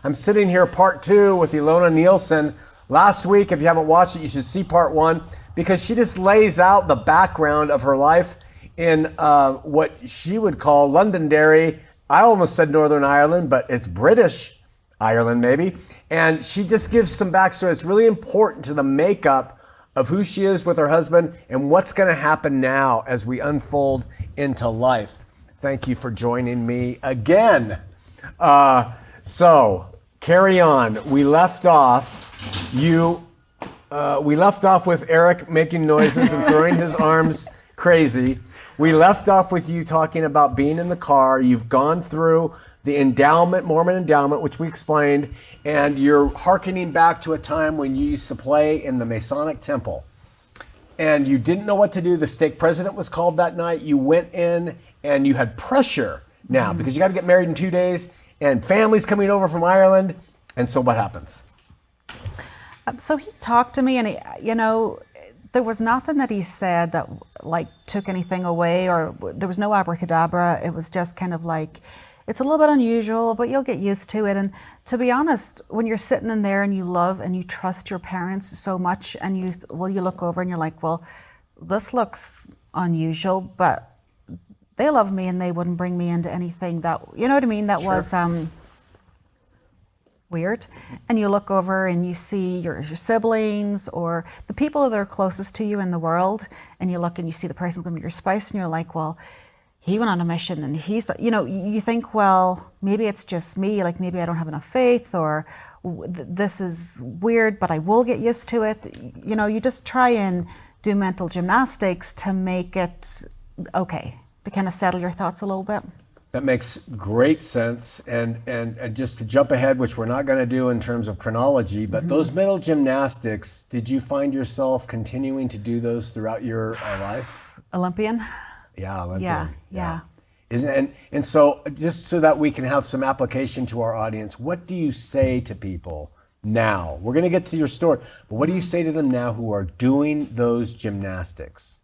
I'm sitting here part 2 with Iilona Nielson. Last week, if you haven't watched it, you should see part 1 because she just lays out the background of her life in what she would call Londonderry. I almost said Northern Ireland, but it's British Ireland maybe. And she just gives some backstory. It's really important to the makeup of who she is with her husband and what's going to happen now as we unfold into life. Thank you for joining me again. So carry on. We left off with Eric making noises and throwing his arms crazy. We left off with you talking about being in the car. You've gone through the endowment, Mormon endowment, which we explained, and you're hearkening back to a time when you used to play in the Masonic temple. And you didn't know what to do. The stake president was called that night. You went in and you had pressure now because you got to get married in 2 days and families coming over from Ireland. And so what happens? So he talked to me and, there was nothing that he said that took anything away, or there was no abracadabra. It was just kind of like, it's a little bit unusual, but you'll get used to it. And to be honest, when you're sitting in there and you love and you trust your parents so much and you look over and you're like, well, this looks unusual, but they love me and they wouldn't bring me into anything that, you know what I mean? That Sure. was weird. And you look over and you see your siblings or the people that are closest to you in the world, and you look and you see the person going to be your spouse, and you're like, well, he went on a mission and you think, well, maybe it's just me, maybe I don't have enough faith, or this is weird, but I will get used to it. You just try and do mental gymnastics to make it okay, to kind of settle your thoughts a little bit. That makes great sense. And just to jump ahead, which we're not going to do in terms of chronology, but those mental gymnastics, did you find yourself continuing to do those throughout your life? Olympian? Yeah, Olympian. Yeah. And so just so that we can have some application to our audience, what do you say to people now? We're going to get to your story, but what do you say to them now who are doing those gymnastics?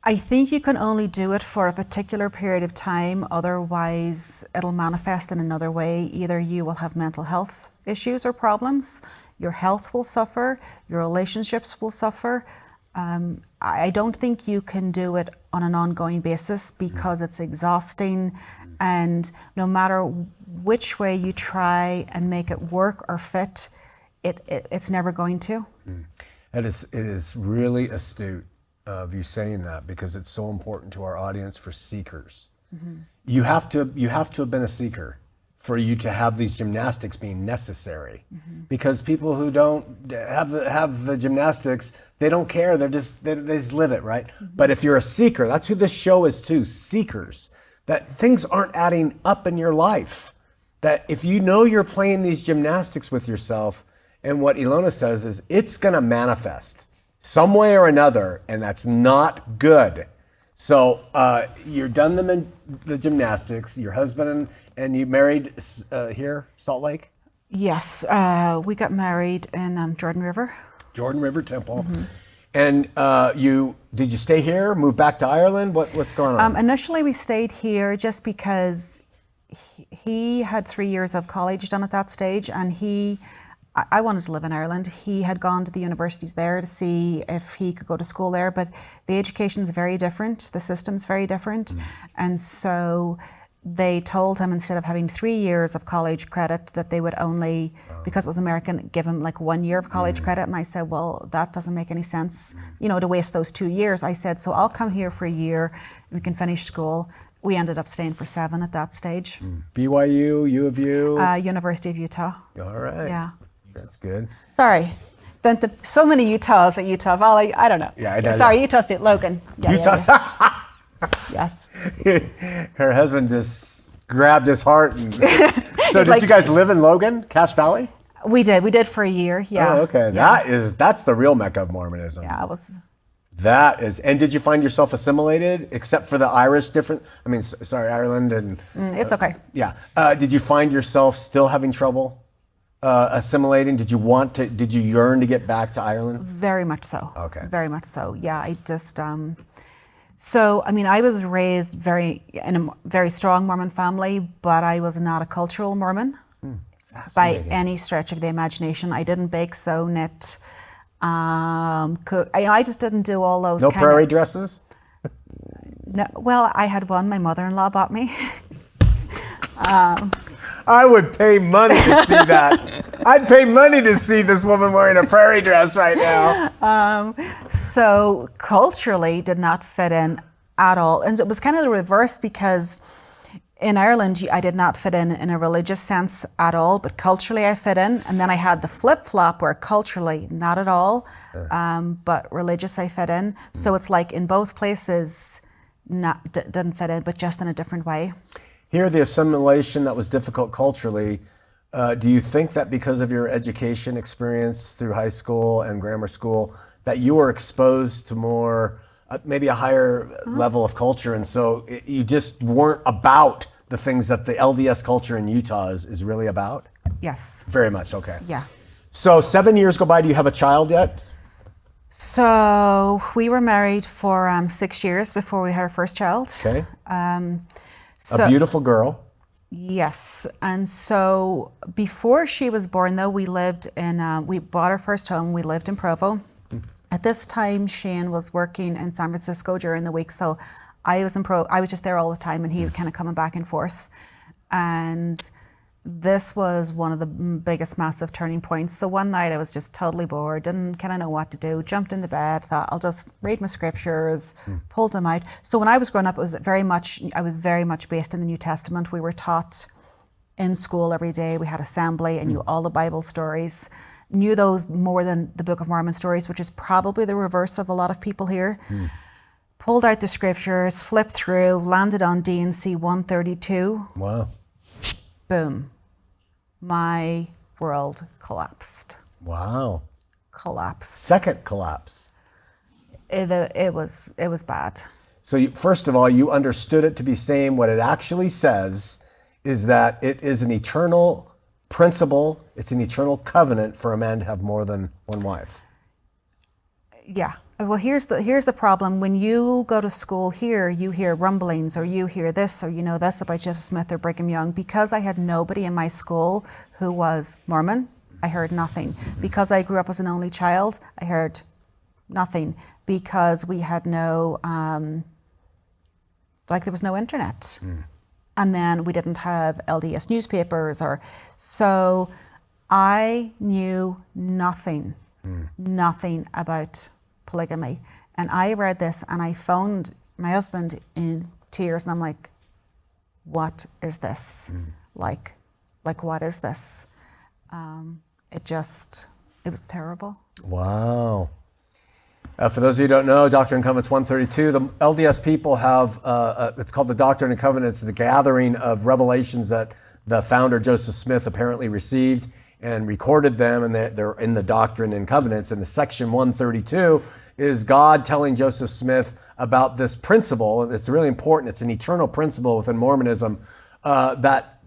I think you can only do it for a particular period of time. Otherwise, it'll manifest in another way. Either you will have mental health issues or problems, your health will suffer, your relationships will suffer. I don't think you can do it on an ongoing basis because it's exhausting, and no matter which way you try and make it work or fit, it's never going to. It is really astute of you saying that, because it's so important to our audience for seekers. You have to have been a seeker for you to have these gymnastics being necessary, because people who don't have the gymnastics, they don't care. They just live it, right? But if you're a seeker, that's who this show is to, seekers, that things aren't adding up in your life. That if you know you're playing these gymnastics with yourself, and what Iilona says is it's going to manifest some way or another, and that's not good. So you're done the gymnastics. Your husband and you married here, Salt Lake? Yes, we got married in Jordan River. Jordan River Temple. And did you stay here, move back to Ireland? What's going on? Initially we stayed here just because he had 3 years of college done at that stage, and I wanted to live in Ireland. He had gone to the universities there to see if he could go to school there, but the education's very different, the system's very different. And so they told him, instead of having 3 years of college credit, that they would only, because it was American, give him 1 year of college credit. And I said, well, that doesn't make any sense, to waste those 2 years. I said, so I'll come here for a year, we can finish school. We ended up staying for 7 at that stage. BYU, U of U? University of Utah. All right. Yeah. That's good. Sorry. So many Utahs at Utah Valley. I don't know. Yeah, I know. Sorry, Utah State, Logan. Yeah, Utah. Yes. Her husband just grabbed his heart. So did you guys live in Logan, Cache Valley? We did for a year, yeah. Oh, okay. Yeah. That's the real Mecca of Mormonism. Yeah, it was. That is, and did you find yourself assimilated, except for the Irish Ireland and... it's okay. Yeah. Did you find yourself still having trouble assimilating? Did you yearn to get back to Ireland? Very much so. Okay. Very much so. Yeah, I just, So, I mean, I was raised in a very strong Mormon family, but I was not a cultural Mormon by Fascinating. any stretch of the imagination. I didn't bake, sew, knit, cook. I just didn't do all those. No prairie dresses? No, well, I had one my mother-in-law bought me. I would pay money to see that. I'd pay money to see this woman wearing a prairie dress right now. So culturally did not fit in at all. And it was kind of the reverse, because in Ireland, I did not fit in a religious sense at all, but culturally I fit in. And then I had the flip-flop where culturally not at all, but religious I fit in. So it's like in both places, didn't fit in, but just in a different way. Here, the assimilation that was difficult culturally, do you think that because of your education experience through high school and grammar school, that you were exposed to more, maybe a higher level of culture, and so you just weren't about the things that the LDS culture in Utah is really about? Yes. Very much, okay. Yeah. So 7 years go by, do you have a child yet? So we were married for 6 years before we had our first child. Okay. So, A beautiful girl. Yes. And so before she was born, though, we bought our first home. We lived in Provo. At this time, Shane was working in San Francisco during the week. So I was just there all the time, and he was kind of coming back and forth. And this was one of the biggest, massive turning points. So one night I was just totally bored, didn't kind of know what to do, jumped into bed, thought I'll just read my scriptures, pulled them out. So when I was growing up, I was very much based in the New Testament. We were taught in school every day. We had assembly and knew all the Bible stories, knew those more than the Book of Mormon stories, which is probably the reverse of a lot of people here. Pulled out the scriptures, flipped through, landed on D&C 132. Wow. Boom. My world collapsed. Wow. Collapsed. Second collapse. It was bad. So first of all, you understood it to be saying what it actually says is that it is an eternal principle, it's an eternal covenant for a man to have more than one wife. Yeah. Well, here's the problem. When you go to school here, you hear rumblings, or you hear this, or you know this about Joseph Smith or Brigham Young. Because I had nobody in my school who was Mormon, I heard nothing. Because I grew up as an only child, I heard nothing. Because we had no, there was no internet. And then we didn't have LDS newspapers, so I knew nothing about polygamy. And I read this and I phoned my husband in tears, and I'm like, what is this? Like what is this? It was terrible. Wow. For those of you who don't know, Doctrine and Covenants 132, the LDS people have, it's called the Doctrine and Covenants, the gathering of revelations that the founder Joseph Smith apparently received and recorded them, and they're in the Doctrine and Covenants. And the section 132 is God telling Joseph Smith about this principle, and it's really important, it's an eternal principle within Mormonism, that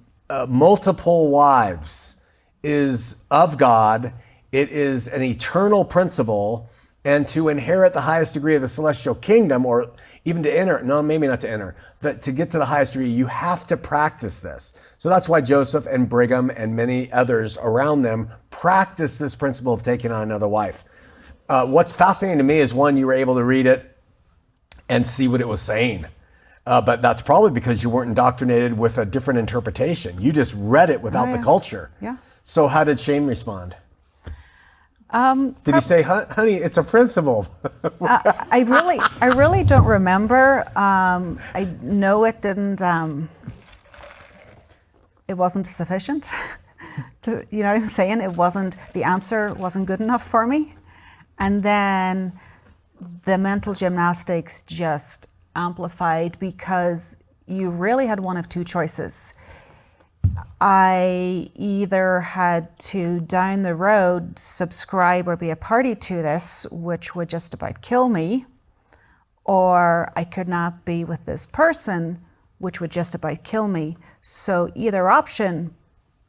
multiple wives is of God. It is an eternal principle, and to inherit the highest degree of the celestial kingdom, or even to enter, no, maybe not to enter, but to get to the highest degree, you have to practice this. So that's why Joseph and Brigham and many others around them practice this principle of taking on another wife. What's fascinating to me is, one, you were able to read it and see what it was saying. But that's probably because you weren't indoctrinated with a different interpretation. You just read it without the culture. Yeah. So how did Shane respond? Did he say, honey, it's a principle? I really don't remember. I know it didn't, it wasn't sufficient. You know what I'm saying? The answer wasn't good enough for me. And then the mental gymnastics just amplified, because you really had one of two choices. I either had to, down the road, subscribe or be a party to this, which would just about kill me, or I could not be with this person, which would just about kill me. So either option,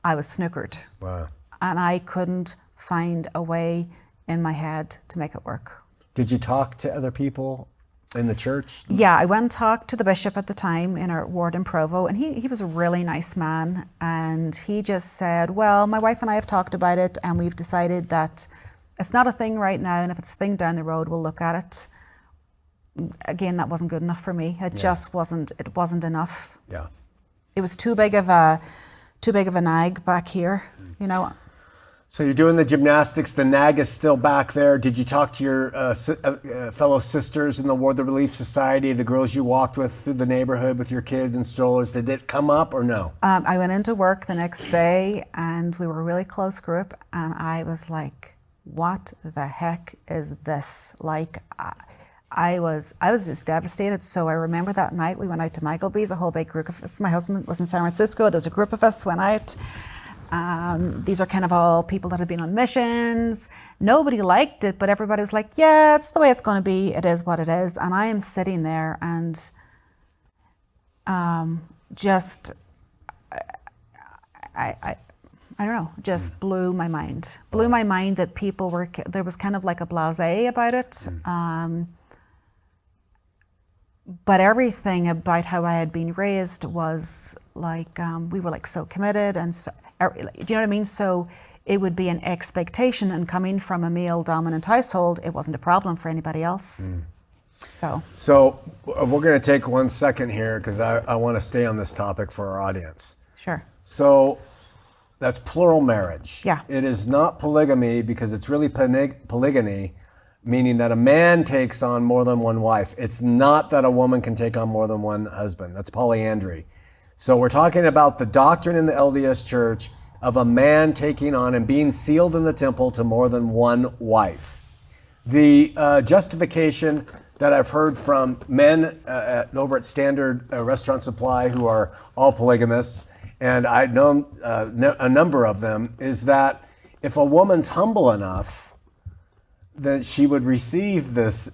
I was snookered. Wow. And I couldn't find a way in my head to make it work. Did you talk to other people in the church? Yeah, I went and talked to the bishop at the time in our ward in Provo, and he was a really nice man. And he just said, well, my wife and I have talked about it, and we've decided that it's not a thing right now, and if it's a thing down the road, we'll look at it. Again, that wasn't good enough for me. It just wasn't enough. Yeah. It was too big of a nag back here, you know. So you're doing the gymnastics, the nag is still back there. Did you talk to your fellow sisters in the Ward of Relief Society, the girls you walked with through the neighborhood with your kids and strollers? Did it come up or no? I went into work the next day, and we were a really close group, and I was like, what the heck is this? Like, I was just devastated. So I remember that night we went out to Michaelby's, a whole big group of us. My husband was in San Francisco. There was a group of us went out. These are kind of all people that had been on missions. Nobody liked it, but everybody was like, yeah, it's the way it's going to be. It is what it is. And I am sitting there and just, I don't know, just blew my mind. Blew my mind that people were, there was kind of like a blasé about it. But everything about how I had been raised was like, we were like so committed and so, do you know what I mean? So it would be an expectation, and coming from a male dominant household, it wasn't a problem for anybody else. So we're going to take 1 second here because I want to stay on this topic for our audience. Sure. So that's plural marriage. Yeah. It is not polygamy because it's really polygyny, meaning that a man takes on more than one wife. It's not that a woman can take on more than one husband. That's polyandry. So we're talking about the doctrine in the LDS Church of a man taking on and being sealed in the temple to more than one wife. The justification that I've heard from men over at Standard Restaurant Supply who are all polygamists, and I know a number of them, is that if a woman's humble enough, then she would receive this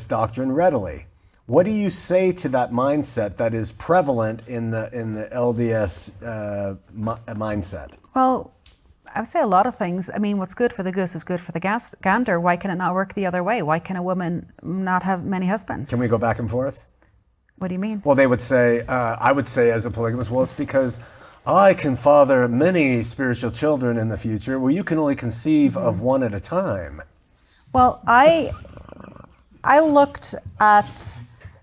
doctrine readily. What do you say to that mindset that is prevalent in the LDS mindset? Well, I would say a lot of things. I mean, what's good for the goose is good for the gander. Why can it not work the other way? Why can a woman not have many husbands? Can we go back and forth? What do you mean? Well, they would say, I would say as a polygamist, well, it's because I can father many spiritual children in the future. Well, you can only conceive of one at a time. Well, I looked at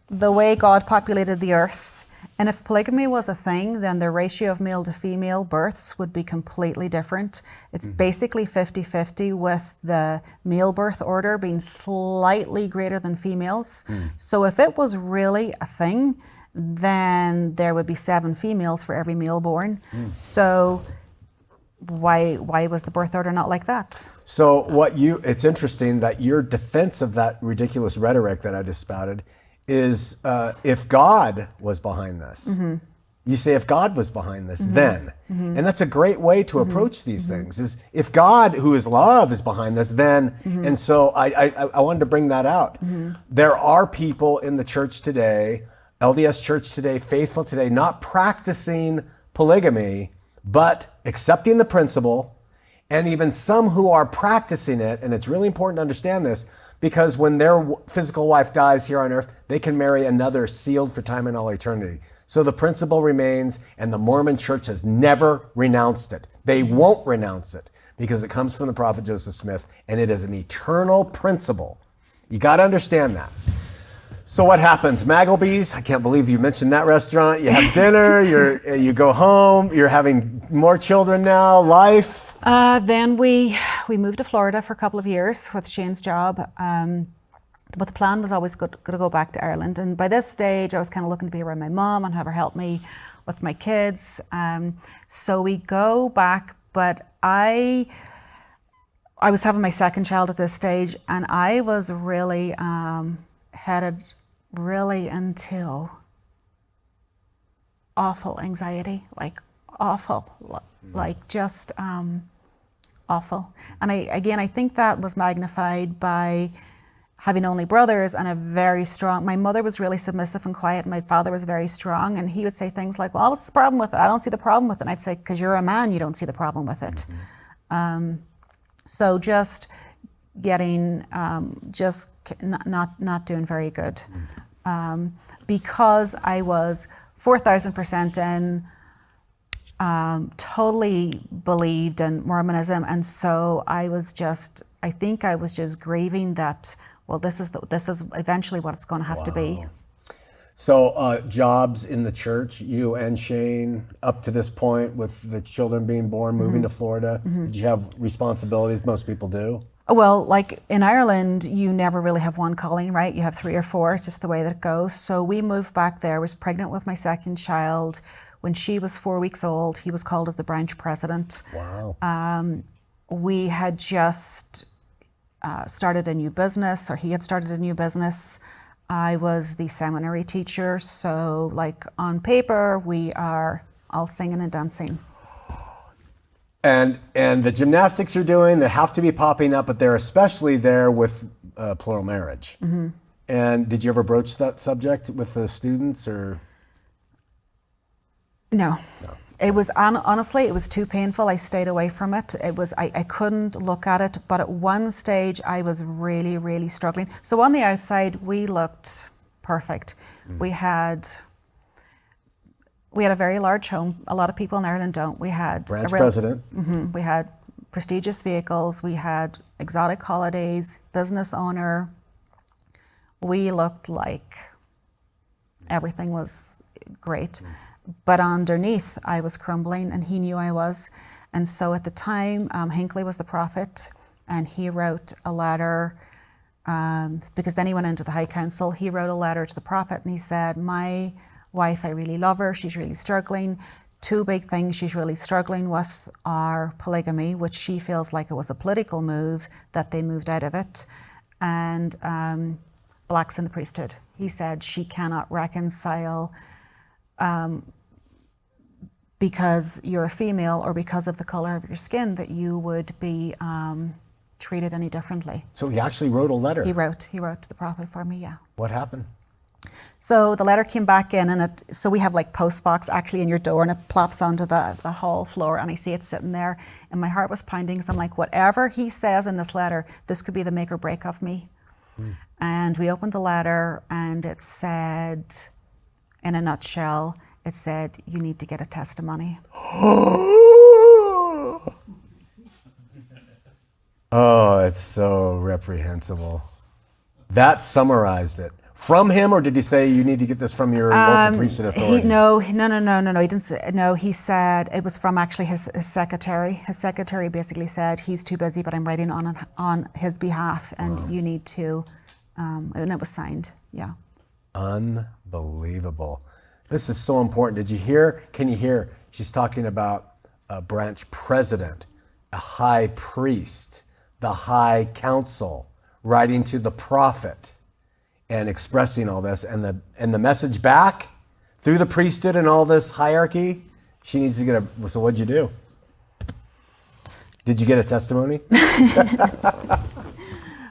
the way God populated the earth, and if polygamy was a thing, then the ratio of male to female births would be completely different. It's basically 50-50, with the male birth order being slightly greater than females. So if it was really a thing, then there would be 7 females for every male born. So why was the birth order not like that? So it's interesting that your defense of that ridiculous rhetoric that I just spouted is if God was behind this. You say if God was behind this, then. And that's a great way to approach these things, is if God, who is love, is behind this, then. And so I wanted to bring that out. There are people in the church today, LDS church today, faithful today, not practicing polygamy, but accepting the principle, and even some who are practicing it, and it's really important to understand this, because when their physical wife dies here on earth, they can marry another sealed for time and all eternity. So the principle remains, and the Mormon church has never renounced it. They won't renounce it because it comes from the prophet Joseph Smith, and it is an eternal principle. You got to understand that. So what happens? Maggleby's, I can't believe you mentioned that restaurant. You have dinner, you go home, you're having more children now, life. Then we moved to Florida for a couple of years with Shane's job. But the plan was always going to go back to Ireland. And by this stage, I was kind of looking to be around my mom and have her help me with my kids. So we go back, but I was having my second child at this stage, and I was really headed really into awful anxiety, like awful, like just awful. And I think that was magnified by having only brothers and a very strong, my mother was really submissive and quiet, and my father was very strong, and he would say things like, well, what's the problem with it? I don't see the problem with it. And I'd say, because you're a man, you don't see the problem with it. So just getting just not doing very good, because I was 4,000% in, totally believed in Mormonism, and so I think I was just grieving that, well, this is eventually what it's going to have to be. So jobs in the church, you and Shane, up to this point with the children being born, moving to Florida, did you have responsibilities? Most people do. Well, like in Ireland, you never really have one calling, right? You have 3 or 4. It's just the way that it goes. So we moved back there. I was pregnant with my second child. When she was 4 weeks old, he was called as the branch president. Wow. We had just started a new business, or he had started a new business. I was the seminary teacher, so like on paper, we are all singing and dancing. And the gymnastics you're doing, they have to be popping up, but they're especially there with plural marriage. And did you ever broach that subject with the students, or? No. It was honestly, it was too painful. I stayed away from it. I couldn't look at it. But at one stage, I was really, really struggling. So on the outside, we looked perfect. We had a very large home. A lot of people in Ireland don't. We had branch president. We had prestigious vehicles. We had exotic holidays. Business owner. We looked like everything was great. But underneath, I was crumbling, and he knew I was. And so at the time, Hinckley was the prophet, and he wrote a letter, because then he went into the High Council. He wrote a letter to the prophet, and he said, my wife, I really love her. She's really struggling. 2 big things she's really struggling with are polygamy, which she feels like it was a political move, that they moved out of it, and blacks in the priesthood. He said she cannot reconcile because you're a female or because of the color of your skin that you would be treated any differently. So he actually wrote a letter. He wrote to the prophet for me, yeah. What happened? So the letter came back in, and so we have like post box actually in your door, and it plops onto the hall floor, and I see it sitting there, and my heart was pounding, because I'm like, whatever he says in this letter, this could be the make or break of me. And we opened the letter, and it said, in a nutshell, it said, you need to get a testimony. Oh, it's so reprehensible. That summarized it. From him, or did he say you need to get this from your local priesthood authority? No. He didn't say, no, he said it was from actually his secretary. His secretary basically said, he's too busy, but I'm writing on his behalf, and you need to, and it was signed, yeah. Unbelievable. This is so important. Did you hear? Can you hear? She's talking about a branch president, a high priest, the high council, writing to the prophet and expressing all this, and the message back through the priesthood and all this hierarchy. She needs to get a. So what'd you do? Did you get a testimony?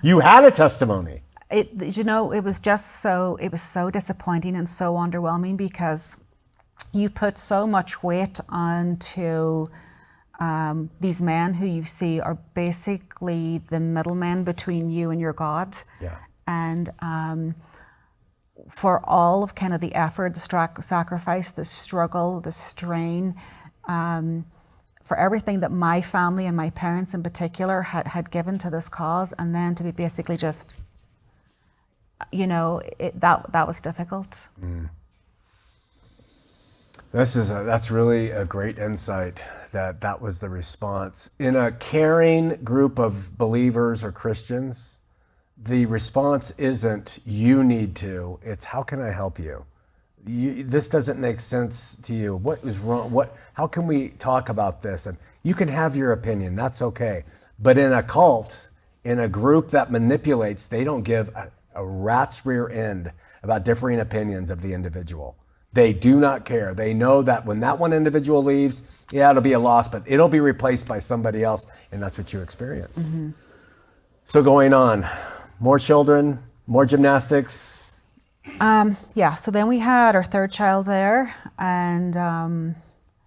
You had a testimony. It was so disappointing and so underwhelming, because you put so much weight onto these men who you see are basically the middlemen between you and your God. Yeah. And for all of kind of the effort, the sacrifice, the struggle, the strain, for everything that my family and my parents in particular had given to this cause, and then to be basically just, that was difficult. That's really a great insight, that was the response. In a caring group of believers or Christians, the response isn't you need to, it's how can I help you? This doesn't make sense to you. What is wrong? How can we talk about this? And you can have your opinion, that's okay. But in a cult, in a group that manipulates, they don't give a rat's rear end about differing opinions of the individual. They do not care. They know that when that one individual leaves, yeah, it'll be a loss, but it'll be replaced by somebody else, and that's what you experience. Mm-hmm. So going on, more children, more gymnastics. So then we had our third child there, and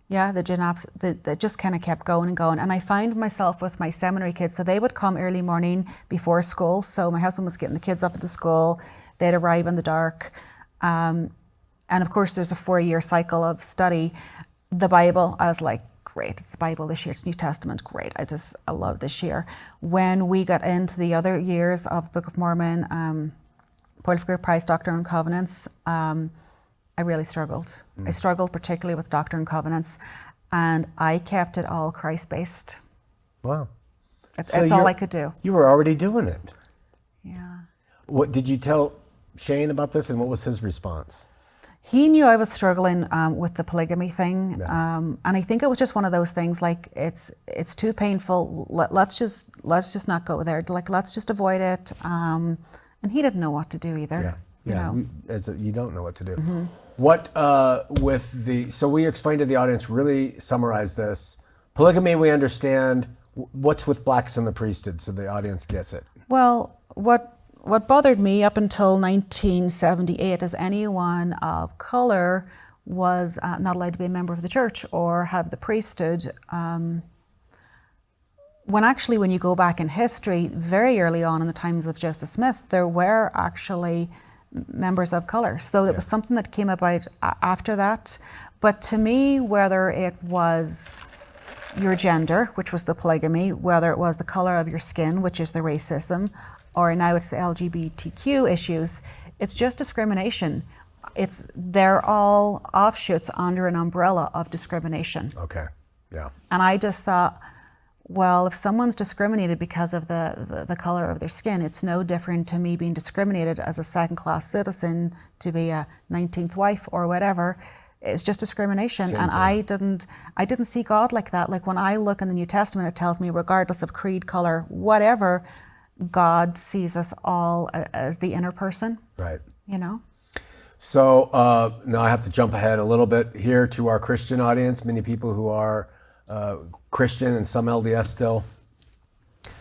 Yeah, the gymnastics, that just kind of kept going and going. And I find myself with my seminary kids, so they would come early morning before school. So my husband was getting the kids up into school. They'd arrive in the dark. And of course, there's a 4-year cycle of study. The Bible, I was like, great, it's the Bible this year, it's New Testament, great, I love this year. When we got into the other years of Book of Mormon, Political Price, Doctrine and Covenants, I really struggled. I struggled particularly with Doctrine and Covenants, and I kept it all Christ-based. Wow. That's all I could do. You were already doing it. Yeah. What did you tell Shane about this, and what was his response? He knew I was struggling with the polygamy thing, Yeah. and I think it was just one of those things. Like it's too painful. Let's just not go there. Like let's just avoid it. And he didn't know what to do either. Yeah. You know? You don't know what to do. What so we explained to the audience. Really summarize this. Polygamy, we understand. What's with blacks in the priesthood, so the audience gets it. Well, what bothered me up until 1978 is anyone of color was not allowed to be a member of the church or have the priesthood. When you go back in history, very early on in the times of Joseph Smith, there were actually members of color. So it was something that came about after that. But to me, whether it was your gender, which was the polygamy, whether it was the color of your skin, which is the racism, or now it's the LGBTQ issues, it's just discrimination. They're all offshoots under an umbrella of discrimination. Okay, yeah. And I just thought, well, if someone's discriminated because of the color of their skin, it's no different to me being discriminated as a second-class citizen to be a 19th wife or whatever. It's just discrimination. Same and thing. I didn't see God like that. Like when I look in the New Testament, it tells me regardless of creed, color, whatever, God sees us all as the inner person. Right. You know? So now I have to jump ahead a little bit here to our Christian audience, many people who are Christian and some LDS still.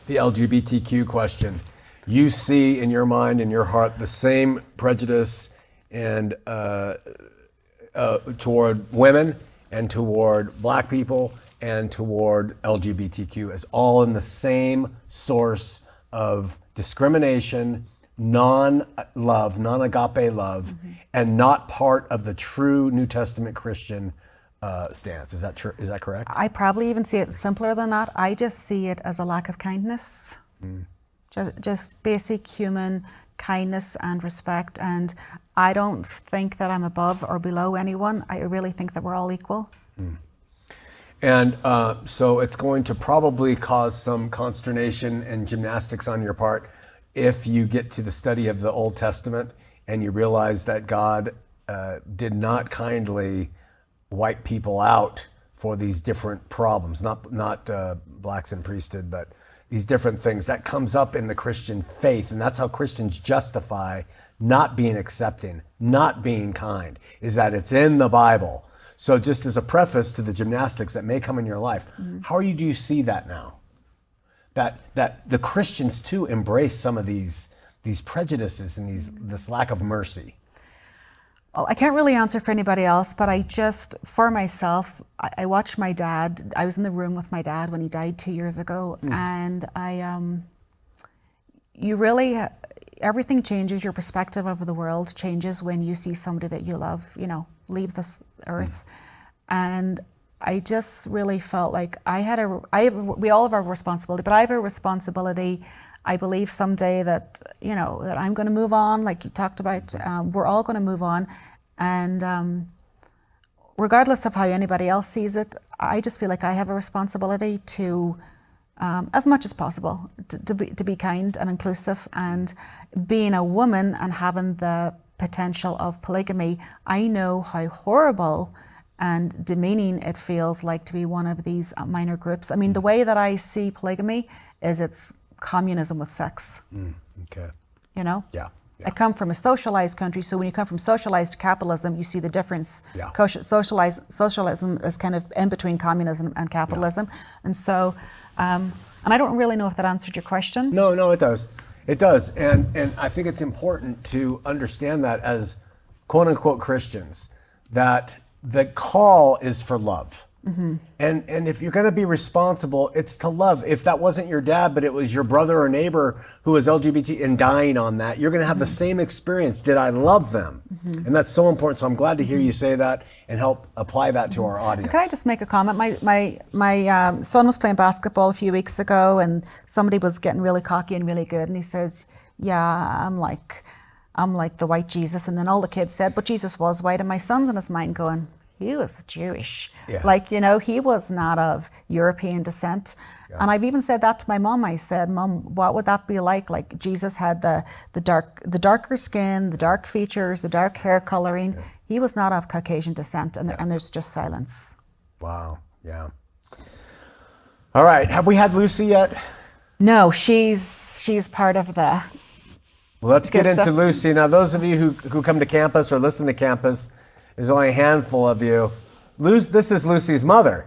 The LGBTQ question. You see in your mind, in your heart, the same prejudice and toward women and toward black people and toward LGBTQ as all in the same source of discrimination, non-love, non-agape love, and not part of the true New Testament Christian stance. Is that true? Is that correct? I probably even see it simpler than that. I just see it as a lack of kindness. Just basic human kindness and respect. And I don't think that I'm above or below anyone. I really think that we're all equal. And so it's going to probably cause some consternation and gymnastics on your part if you get to the study of the Old Testament and you realize that God did not kindly wipe people out for these different problems, not blacks in priesthood, but these different things. That comes up in the Christian faith, and that's how Christians justify not being accepting, not being kind, is that it's in the Bible. So just as a preface to the gymnastics that may come in your life, how do you see that now? That the Christians too embrace some of these prejudices and this lack of mercy. Well, I can't really answer for anybody else, but for myself, I watched my dad. I was in the room with my dad when he died 2 years ago, and everything changes. Your perspective of the world changes when you see somebody that you love, leave this earth. And I just really felt like we all have a responsibility, but I have a responsibility. I believe someday that, that I'm going to move on, like you talked about. We're all going to move on. And regardless of how anybody else sees it, I just feel like I have a responsibility to, as much as possible, to be kind and inclusive. And being a woman and having the potential of polygamy, I know how horrible and demeaning it feels like to be one of these minor groups. I mean, the way that I see polygamy is it's communism with sex. Okay. Yeah. I come from a socialized country, so when you come from socialized to capitalism, you see the difference. Yeah. Socialism is kind of in between communism and capitalism. Yeah. And so, and I don't really know if that answered your question. No, it does. It does. And I think it's important to understand that as quote unquote Christians, that the call is for love. And if you're going to be responsible, it's to love. If that wasn't your dad, but it was your brother or neighbor who was LGBT and dying on that, you're going to have the same experience. Did I love them? And that's so important. So I'm glad to hear you say that and help apply that to our audience. Can I just make a comment? My son was playing basketball a few weeks ago, and somebody was getting really cocky and really good, and he says, "Yeah, I'm like the white Jesus." And then all the kids said, "But Jesus was white." And my son's in his mind going, he was Jewish. Yeah. Like, you know, he was not of European descent. Yeah. And I've even said that to my mom. I said, "Mom, what would that be like? Like, Jesus had the darker skin, the dark features, the dark hair coloring. Yeah. He was not of Caucasian descent." And there's just silence. Wow. Yeah. All right. Have we had Lucy yet? No, she's part of the... Well, let's get into Lucy. Now, those of you who come to campus or listen to campus, there's only a handful of you. This is Lucy's mother.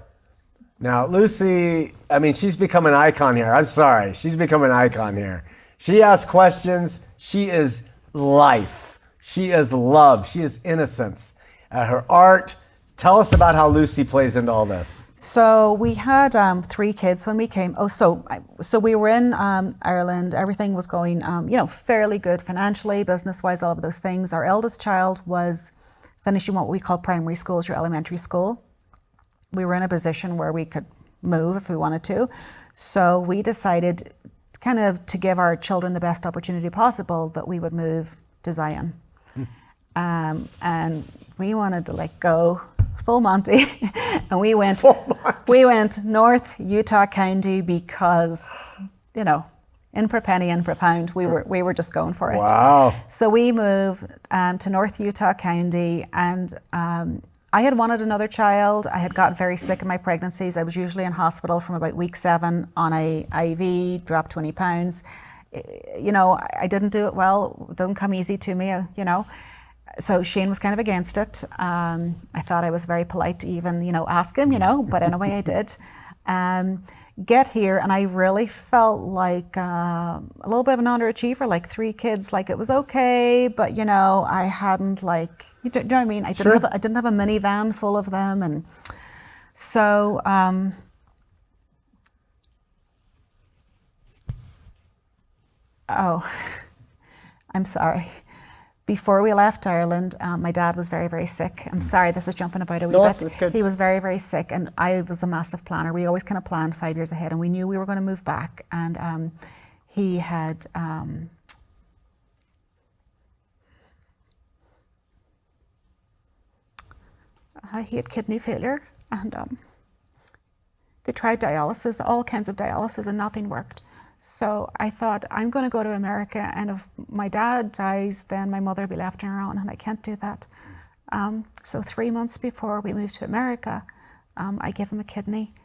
Now, Lucy, I mean, she's become an icon here. I'm sorry. She's become an icon here. She asks questions. She is life. She is love. She is innocence. Her art. Tell us about how Lucy plays into all this. So we had 3 kids when we came. So we were in Ireland. Everything was going, fairly good financially, business-wise, all of those things. Our eldest child was finishing what we call primary school, is your elementary school. We were in a position where we could move if we wanted to. So we decided kind of to give our children the best opportunity possible that we would move to Zion. And we wanted to go full Monty. And we went North Utah County because, in per penny, in per pound, we were just going for it. Wow. So we moved to North Utah County, and I had wanted another child. I had got very sick in my pregnancies. I was usually in hospital from about week 7 on a IV, dropped 20 pounds. I didn't do it well. It doesn't come easy to me, So Shane was kind of against it. I thought I was very polite to even, ask him, but anyway, I did. Get here, and I really felt like a little bit of an underachiever, like 3 kids, like it was okay, but I hadn't do you know what I mean? I didn't have a minivan full of them, and so I'm sorry. Before we left Ireland, my dad was very, very sick. I'm sorry, this is jumping about a wee bit. It's good. He was very, very sick, and I was a massive planner. We always kind of planned 5 years ahead, and we knew we were going to move back. And he had kidney failure, and they tried dialysis, all kinds of dialysis, and nothing worked. So I thought, I'm going to go to America, and if my dad dies, then my mother will be left on her own, and I can't do that. So 3 months before we moved to America, I gave him a kidney.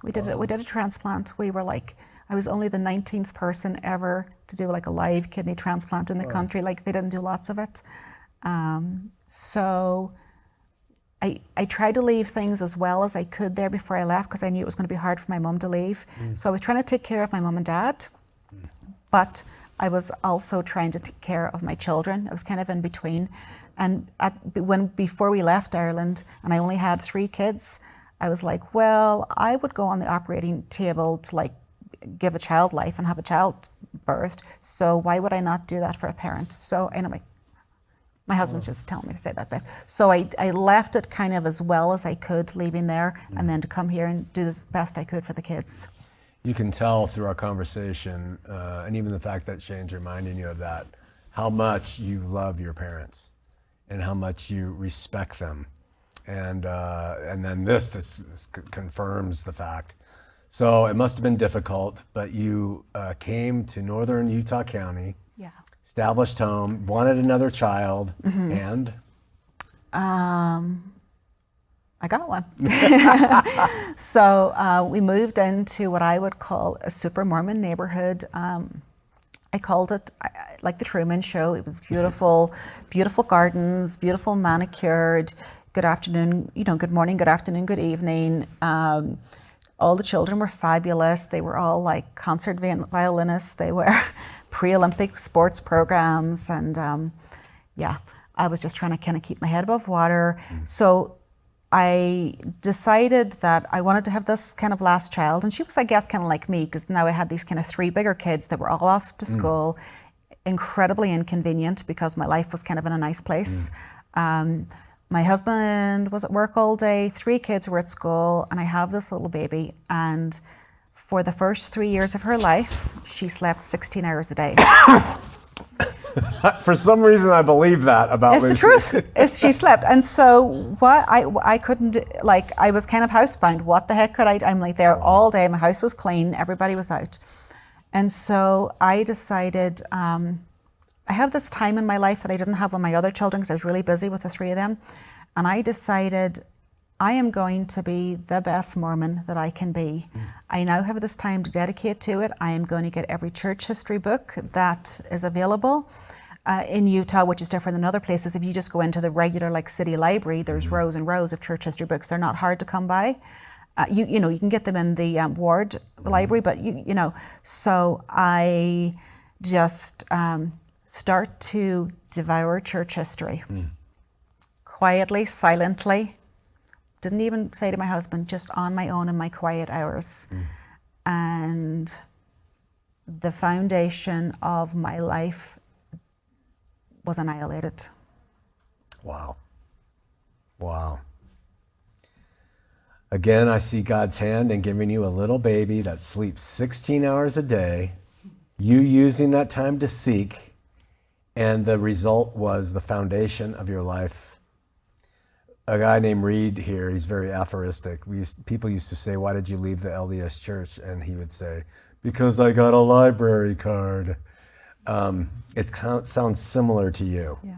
We did a transplant. I was only the 19th person ever to do a live kidney transplant in the country. They didn't do lots of it. So I tried to leave things as well as I could there before I left, because I knew it was going to be hard for my mum to leave. So I was trying to take care of my mum and dad, but I was also trying to take care of my children. I was kind of in between. And before we left Ireland, and I only had 3 kids, I was like, well, I would go on the operating table to give a child life and have a child birthed. So why would I not do that for a parent? So anyway, my husband's just telling me to say that bit. So I left it kind of as well as I could, leaving there, and then to come here and do the best I could for the kids. You can tell through our conversation, and even the fact that Shane's reminding you of that, how much you love your parents and how much you respect them. And then this confirms the fact. So it must have been difficult, but you came to northern Utah County. Yeah. Established home, wanted another child, and? I got one. So we moved into what I would call a super Mormon neighborhood. I called it like the Truman Show. It was beautiful, beautiful gardens, beautiful manicured. Good afternoon, good morning, good afternoon, good evening. All the children were fabulous. They were all concert violinists. They were pre-Olympic sports programs. And I was just trying to kind of keep my head above water. So I decided that I wanted to have this kind of last child. And she was, I guess, kind of like me, because now I had these kind of 3 bigger kids that were all off to school, incredibly inconvenient because my life was kind of in a nice place. My husband was at work all day, 3 kids were at school, and I have this little baby. And for the first 3 years of her life, she slept 16 hours a day. For some reason, I believe that about It's Lucy. the truth. She slept. And so what I couldn't, like, I was kind of housebound. What the heck could I do? I'm like there all day. My house was clean. Everybody was out. And so I decided, I have this time in my life that I didn't have with my other children because I was really busy with the 3 of them. And I decided I am going to be the best Mormon that I can be. I now have this time to dedicate to it. I am going to get every church history book that is available in Utah, which is different than other places. If you just go into the regular like city library, there's rows and rows of church history books. They're not hard to come by. You know, you can get them in the ward library, but you know, so I just start to devour church history. Quietly, silently. Didn't even say to my husband, just on my own in my quiet hours. And the foundation of my life was annihilated. Wow. Wow. Again, I see God's hand in giving you a little baby that sleeps 16 hours a day, you using that time to seek, and the result was the foundation of your life. A guy named Reed here, he's very aphoristic. People used to say, why did you leave the LDS church? And he would say, because I got a library card. It sounds similar to you. Yeah.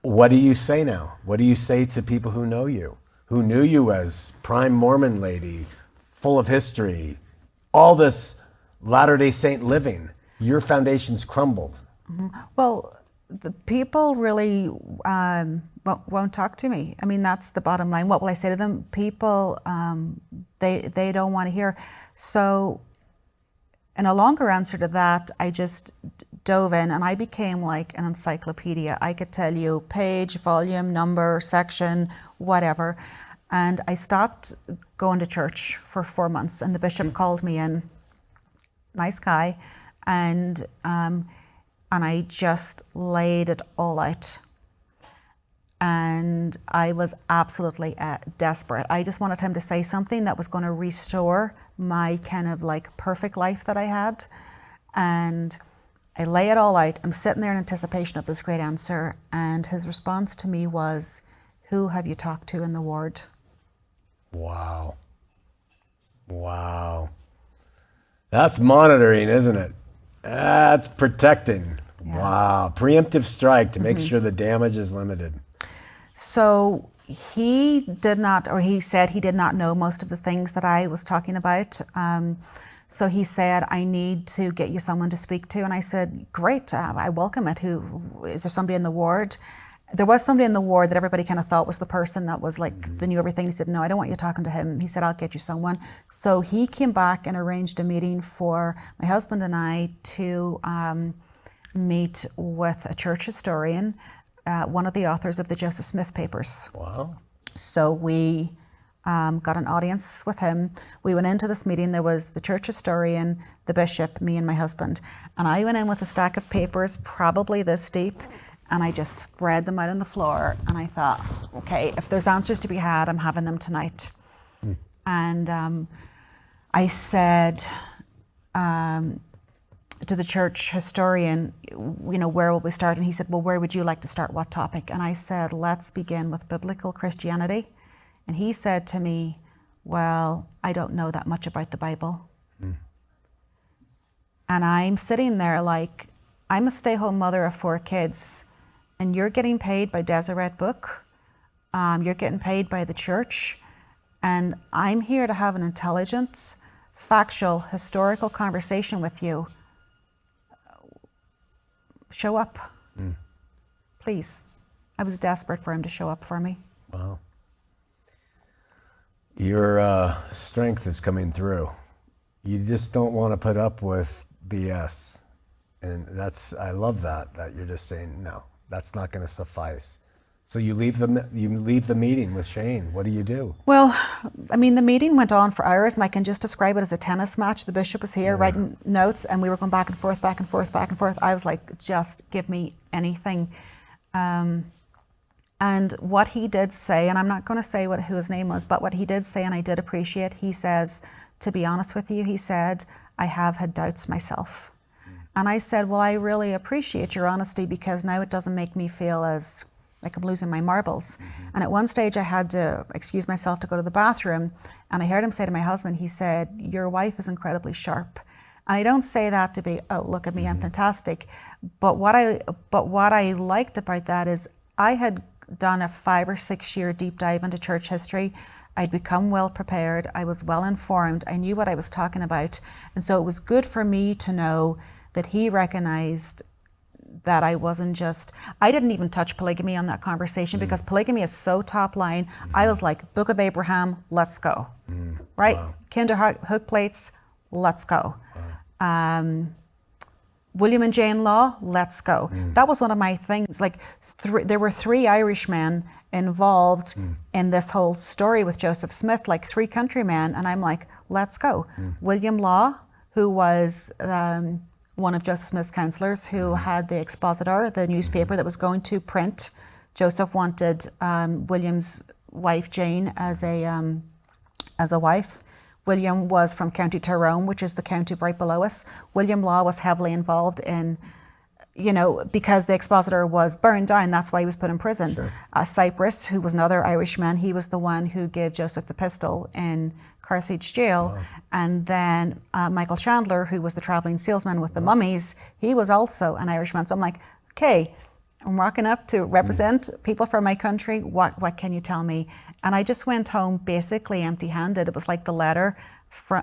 What do you say now? What do you say to people who know you, who knew you as prime Mormon lady, full of history, all this Latter-day Saint living? Your foundation's crumbled. Well, the people really won't talk to me. I mean, that's the bottom line. What will I say to them? People, they don't want to hear. So, in a longer answer to that, I just dove in and I became like an encyclopedia. I could tell you page, volume, number, section, whatever. And I stopped going to church for 4 months, and the bishop called me in, nice guy, and I just laid it all out. And I was absolutely desperate. I just wanted him to say something that was going to restore my kind of like perfect life that I had. And I lay it all out. I'm sitting there in anticipation of this great answer. And his response to me was, who have you talked to in the ward? Wow. Wow. That's monitoring, isn't it? That's protecting. Yeah. Wow. Preemptive strike to make sure the damage is limited. So he did not, or he said he did not know most of the things that I was talking about. So he said, I need to get you someone to speak to. And I said, great, I welcome it. Who is there somebody in the ward? There was somebody in the ward that everybody kind of thought was the person that was like, they knew everything. He said, no, I don't want you talking to him. He said, I'll get you someone. So he came back and arranged a meeting for my husband and I to meet with a church historian, one of the authors of the Joseph Smith papers. Wow. So we got an audience with him. We went into this meeting. There was the church historian, the bishop, me and my husband. And I went in with a stack of papers, probably this deep, and I just spread them out on the floor. And I thought, okay, if there's answers to be had, I'm having them tonight. And I said to the church historian, you know, where will we start? And he said, well, where would you like to start? What topic? And I said, let's begin with biblical Christianity. And he said to me, well, I don't know that much about the Bible. And I'm sitting there like, I'm a stay-home mother of 4 kids, and you're getting paid by Deseret Book. You're getting paid by the church. And I'm here to have an intelligent, factual, historical conversation with you. Show up, please. I was desperate for him to show up for me. Wow. Your strength is coming through. You just don't want to put up with BS. And I love that you're just saying, no, that's not going to suffice. So you leave the meeting with Shane. What do you do? Well, I mean, the meeting went on for hours, and I can just describe it as a tennis match. The bishop was here writing notes, and we were going back and forth, back and forth, back and forth. I was like, just give me anything. And what he did say, and I'm not going to say who his name was, but what he did say, and I did appreciate, he says, to be honest with you, he said, I have had doubts myself. And I said, well, I really appreciate your honesty, because now it doesn't make me feel as like I'm losing my marbles. And at one stage I had to excuse myself to go to the bathroom, and I heard him say to my husband, he said, your wife is incredibly sharp. And I don't say that to be, oh, look at me, I'm fantastic. But what I liked about that is I had done a 5 or 6 year deep dive into church history. I'd become well prepared, I was well informed, I knew what I was talking about. And so it was good for me to know that he recognized that I wasn't just, I didn't even touch polygamy on that conversation, because polygamy is so top line. I was like, Book of Abraham, let's go. Right? Wow. Kinder hook plates, let's go. Wow. William and Jane Law, let's go. That was one of my things. Like, there were 3 Irishmen involved in this whole story with Joseph Smith, like 3 countrymen, and I'm like, let's go. William Law, who was one of Joseph Smith's counselors, who had the Expositor, the newspaper that was going to print. Joseph wanted William's wife Jane as a wife. William was from County Tyrone, which is the county right below us. William Law was heavily involved in, because the Expositor was burned down, that's why he was put in prison. Sure. Cyprus, who was another Irishman, he was the one who gave Joseph the pistol in Carthage jail. Wow. And then Michael Chandler, who was the traveling salesman with the mummies, he was also an Irishman. So I'm like, okay, I'm rocking up to represent people from my country. What can you tell me? And I just went home basically empty-handed. It was like the letter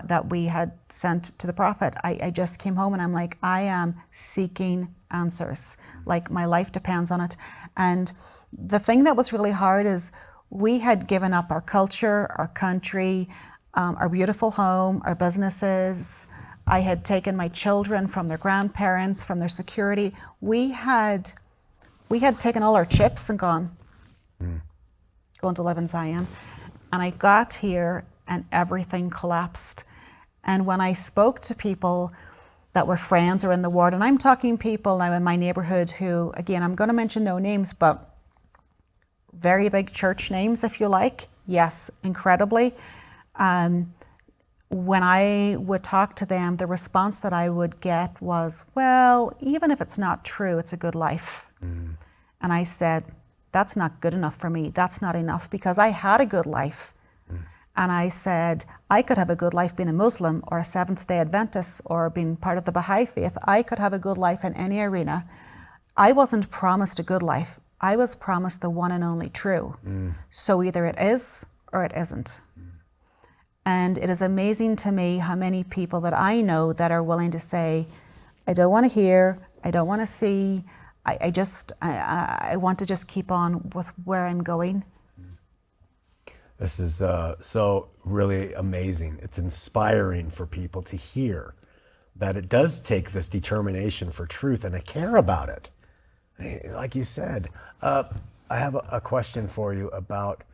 that we had sent to the prophet. I just came home and I'm like, I am seeking answers. Like, my life depends on it. And the thing that was really hard is we had given up our culture, our country, our beautiful home, our businesses. I had taken my children from their grandparents, from their security. We had taken all our chips and gone to live in Zion. And I got here and everything collapsed. And when I spoke to people that were friends or in the ward, and I'm talking people now in my neighborhood who, again, I'm going to mention no names, but very big church names, if you like. Yes, incredibly. When I would talk to them, the response that I would get was, well, even if it's not true, it's a good life. And I said, that's not good enough for me. That's not enough, because I had a good life. And I said, I could have a good life being a Muslim or a Seventh-day Adventist or being part of the Baha'i faith. I could have a good life in any arena. I wasn't promised a good life. I was promised the one and only true. So either it is or it isn't. And it is amazing to me how many people that I know that are willing to say, I don't want to hear, I don't want to see, I want to just keep on with where I'm going. This is so really amazing. It's inspiring for people to hear that it does take this determination for truth and a care about it. Like you said, I have a question for you about,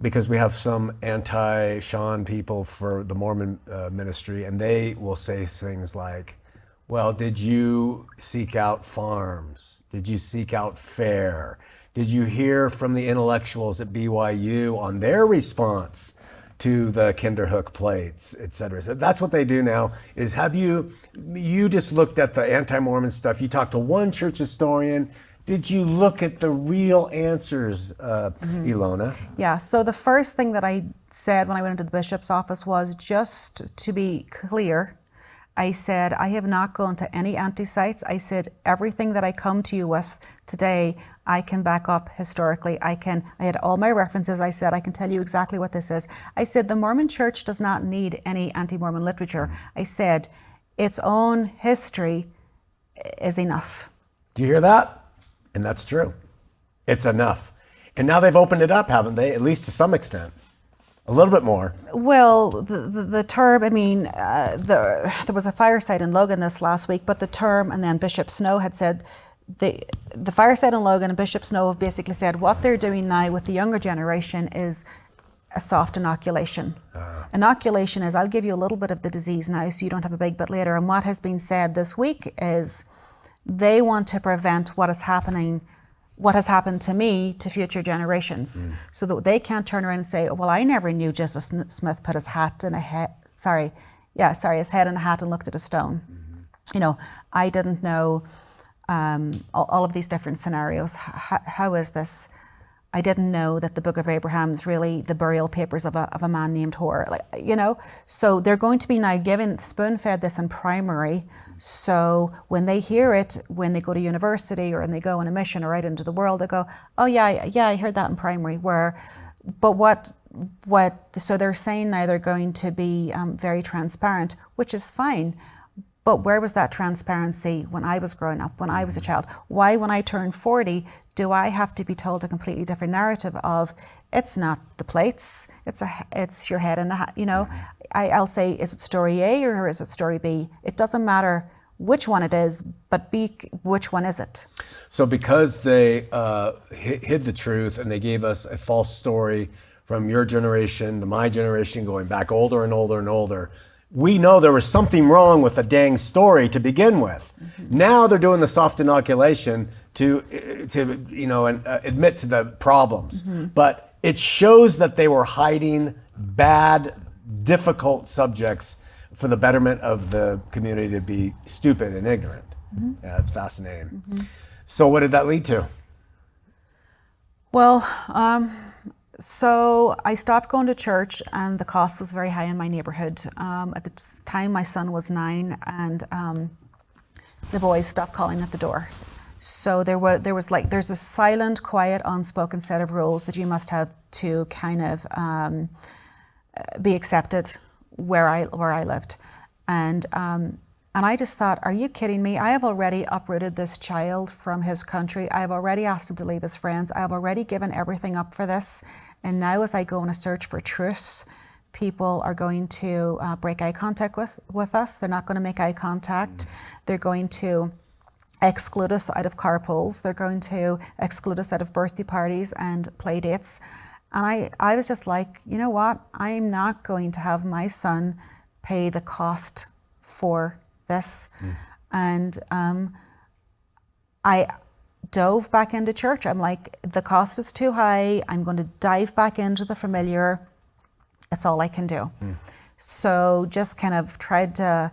because we have some anti-Sean people for the Mormon ministry, and they will say things like, well, did you seek out farms? Did you seek out fair? Did you hear from the intellectuals at BYU on their response to the Kinderhook plates, et cetera? So that's what they do now, is you just looked at the anti-Mormon stuff, you talked to one church historian. Did you look at the real answers, Iilona? Yeah, so the first thing that I said when I went into the bishop's office was, just to be clear, I said, I have not gone to any anti-sites. I said, everything that I come to you with today, I can back up historically. I had all my references. I said, I can tell you exactly what this is. I said, the Mormon Church does not need any anti-Mormon literature. I said, its own history is enough. Do you hear that? And that's true. It's enough. And now they've opened it up, haven't they? At least to some extent. A little bit more. Well, the term, I mean, there was a fireside in Logan this last week, but the term, and then Bishop Snow had said, the Fireside and Logan and Bishop Snow have basically said what they're doing now with the younger generation is a soft inoculation. Inoculation is, I'll give you a little bit of the disease now so you don't have a big bit later. And what has been said this week is they want to prevent what has happened to me to future generations, so that they can't turn around and say, oh, well, I never knew Joseph Smith put his head in a hat and looked at a stone. You know, I didn't know all of these different scenarios. How is this? I didn't know that the Book of Abraham is really the burial papers of a man named Hor. Like, you know, so they're going to be now spoon-fed this in primary. So when they hear it, when they go to university or when they go on a mission or out into the world, they go, oh yeah, I heard that in primary. So they're saying now they're going to be very transparent, which is fine. But where was that transparency when I was growing up, when I was a child? Why, when I turn 40, do I have to be told a completely different narrative of, it's not the plates, it's your head in the hat, you know? I'll say, is it story A or is it story B? It doesn't matter which one it is, but B, which one is it? So because they hid the truth and they gave us a false story from your generation to my generation, going back older and older and older, we know there was something wrong with the dang story to begin with. Now they're doing the soft inoculation to admit to the problems. But it shows that they were hiding bad, difficult subjects for the betterment of the community to be stupid and ignorant. Yeah, that's fascinating. So what did that lead to? Well, so I stopped going to church, and the cost was very high in my neighborhood. At the time, my son was 9, and the boys stopped calling at the door. So there's a silent, quiet, unspoken set of rules that you must have to kind of be accepted where I lived, and I just thought, are you kidding me? I have already uprooted this child from his country. I have already asked him to leave his friends. I have already given everything up for this. And now as I go on a search for truth, people are going to break eye contact with us. They're not going to make eye contact. They're going to exclude us out of carpools. They're going to exclude us out of birthday parties and play dates. And I was just like, you know what? I'm not going to have my son pay the cost for this. And I dove back into church. I'm like, the cost is too high. I'm going to dive back into the familiar. It's all I can do. So just kind of tried to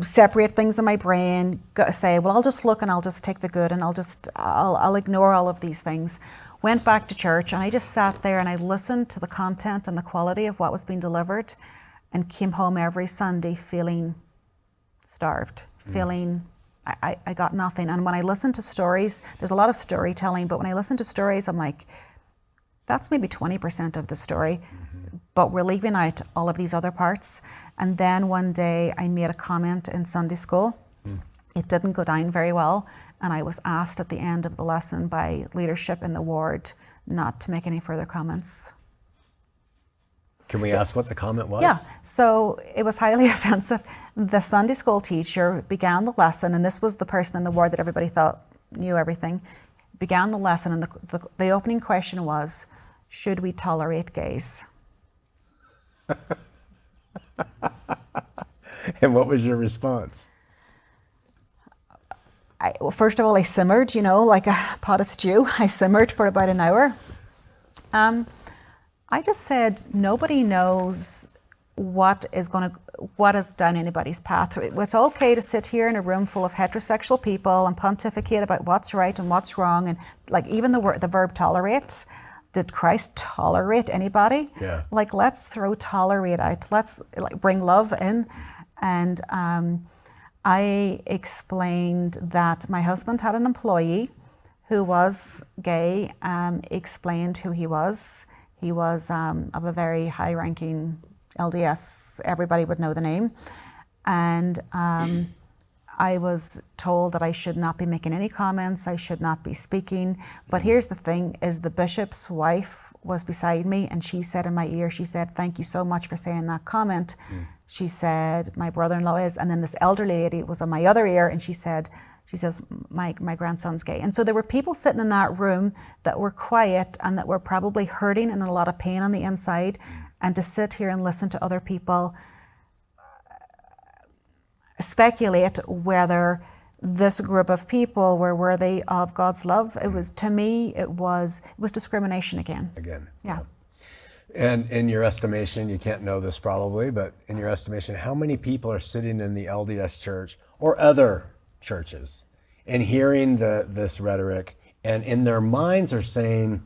separate things in my brain, say, well, I'll just look and I'll just take the good and I'll ignore all of these things. Went back to church and I just sat there and I listened to the content and the quality of what was being delivered, and came home every Sunday feeling starved, feeling I got nothing. And when I listen to stories, there's a lot of storytelling, but when I listen to stories, I'm like, that's maybe 20% of the story, but we're leaving out all of these other parts. And then one day I made a comment in Sunday school. It didn't go down very well. And I was asked at the end of the lesson by leadership in the ward not to make any further comments. Can we ask what the comment was? Yeah, so it was highly offensive. The Sunday school teacher began the lesson, and this was the person in the ward that everybody thought knew everything, began the lesson, and the opening question was, should we tolerate gays? And what was your response? Well, first of all, I simmered, like a pot of stew. I simmered for about an hour. I just said, nobody knows what is down anybody's path. It's okay to sit here in a room full of heterosexual people and pontificate about what's right and what's wrong. And like even the verb tolerate, did Christ tolerate anybody? Yeah. Like, let's throw tolerate out. Let's bring love in. And I explained that my husband had an employee who was gay, explained who he was. He was of a very high-ranking LDS, everybody would know the name. And I was told that I should not be making any comments, I should not be speaking. But here's the thing, is the bishop's wife was beside me, and she said in my ear, she said, thank you so much for saying that comment. She said, my brother-in-law is, and then this elderly lady was on my other ear, and she said, She says, my grandson's gay. And so there were people sitting in that room that were quiet and that were probably hurting and in a lot of pain on the inside. And to sit here and listen to other people speculate whether this group of people were worthy of God's love, it was, to me, it was discrimination again. Yeah. And in your estimation, you can't know this probably, but in your estimation, how many people are sitting in the LDS church or other churches and hearing this rhetoric and in their minds are saying,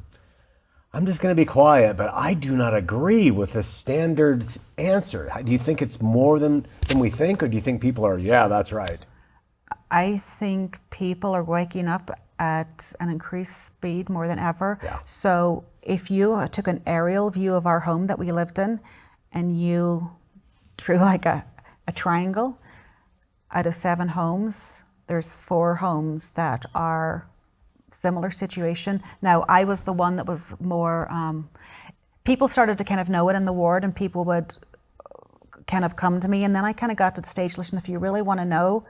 I'm just going to be quiet, but I do not agree with the standard answer. Do you think it's more than we think, or do you think people are, yeah, that's right? I think people are waking up at an increased speed more than ever. Yeah. So if you took an aerial view of our home that we lived in and you drew like a triangle out of 7 homes, there's 4 homes that are similar situation. Now, I was the one that was more, people started to kind of know it in the ward and people would kind of come to me, and then I kind of got to the stage, listen, if you really want to know,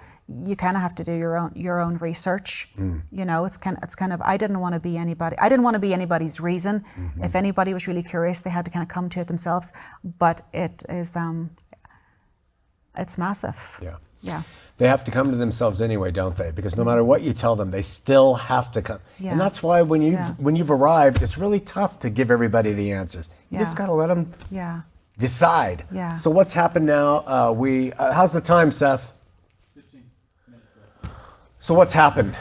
you kind of have to do your own research. You know, it's kind of I didn't want to be anybody's reason. If anybody was really curious, they had to kind of come to it themselves. But it is it's massive. Yeah. They have to come to themselves anyway, don't they? Because no matter what you tell them, they still have to come. Yeah. And that's why when you've arrived, it's really tough to give everybody the answers. You just got to let them decide. Yeah. So what's happened now? How's the time, Seth? 15 minutes left. So what's happened?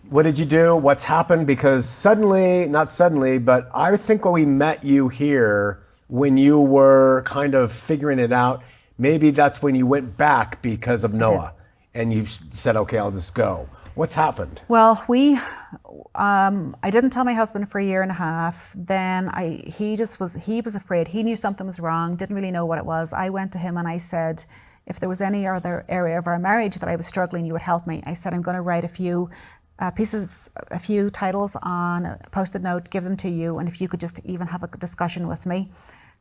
What did you do? What's happened? Because not suddenly, but I think when we met you here, when you were kind of figuring it out, maybe that's when you went back because of Noah and you said, okay, I'll just go. What's happened? Well, I didn't tell my husband for 1.5 years. Then he was afraid. He knew something was wrong, didn't really know what it was. I went to him and I said, if there was any other area of our marriage that I was struggling, you would help me. I said, I'm going to write a few titles on a Post-it note, give them to you, and if you could just even have a discussion with me.